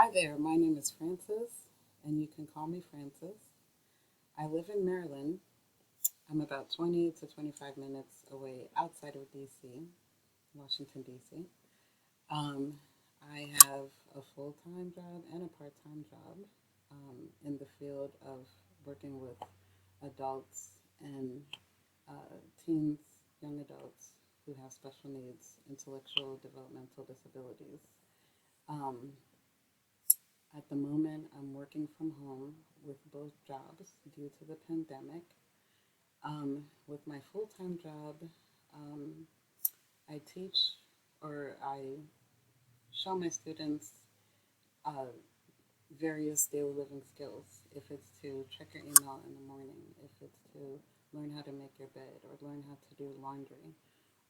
Hi there, my name is Frances, and you can call me Frances. I live in Maryland. I'm about 20 to 25 minutes away outside of DC, Washington, DC. Um, I have a full time job and a part time job in the field of working with adults and teens, young adults who have special needs, intellectual developmental disabilities. Um, At the moment, I'm working from home with both jobs due to the pandemic. With my full time job, um, I teach or I show my students uh, various daily living skills. If it's to check your email in the morning, if it's to learn how to make your bed, or learn how to do laundry,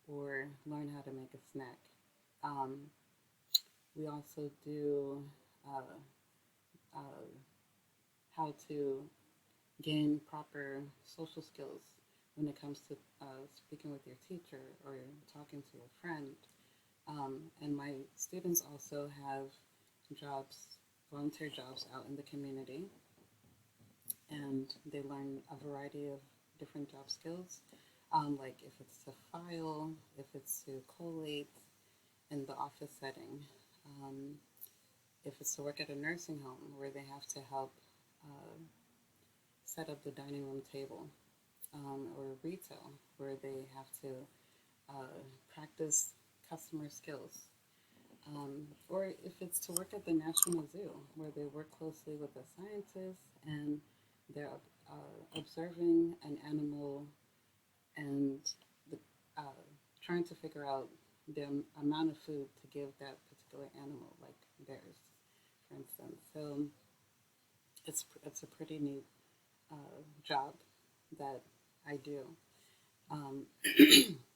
or learn how to make a snack. Um, we also do uh, uh, how to gain proper social skills when it comes to speaking with your teacher or talking to your friend. And my students also have jobs, volunteer jobs out in the community, and they learn a variety of different job skills, like if it's to file, if it's to collate in the office setting, um, if it's to work at a nursing home where they have to help uh, set up the dining room table, or retail where they have to practice customer skills. Or if it's to work at the National Zoo where they work closely with the scientists and they're observing an animal and the, uh, trying to figure out the amount of food to give that particular animal, like bears, for instance. So it's a pretty neat job that I do.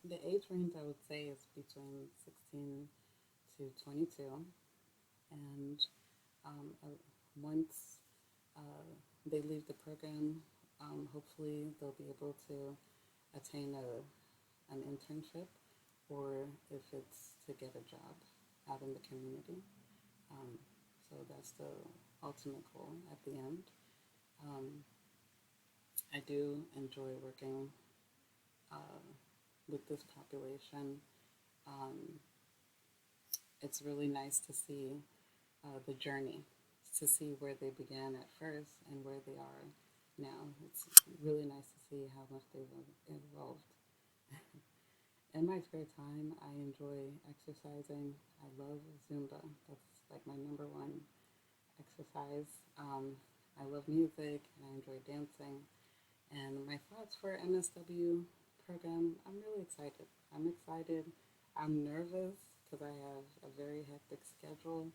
The age range I would say is between 16 to 22, and once uh, they leave the program, hopefully they'll be able to attain an internship, or if it's to get a job out in the community. Um, so that's the ultimate goal at the end. Um, I do enjoy working uh, with this population. Um, it's really nice to see the journey, to see where they began at first and where they are now. It's really nice to see how much they've evolved. In my spare time, I enjoy exercising. I love Zumba. That's like my number one exercise. I love music and I enjoy dancing. And my thoughts for MSW program, I'm really excited. I'm excited. I'm nervous because I have a very hectic schedule,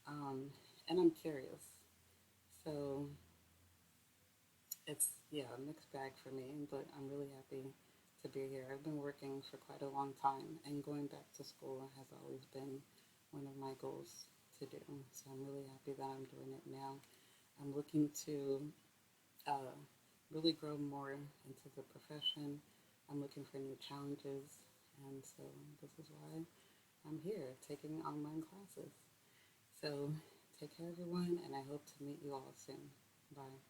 um, and I'm curious. So it's, yeah, a mixed bag for me, but I'm really happy to be here. I've been working for quite a long time, and going back to school has always been one of my goals to do. So I'm really happy that I'm doing it now. I'm looking to uh, really grow more into the profession. I'm looking for new challenges, and so this is why I'm here taking online classes. So take care, everyone, and I hope to meet you all soon. Bye.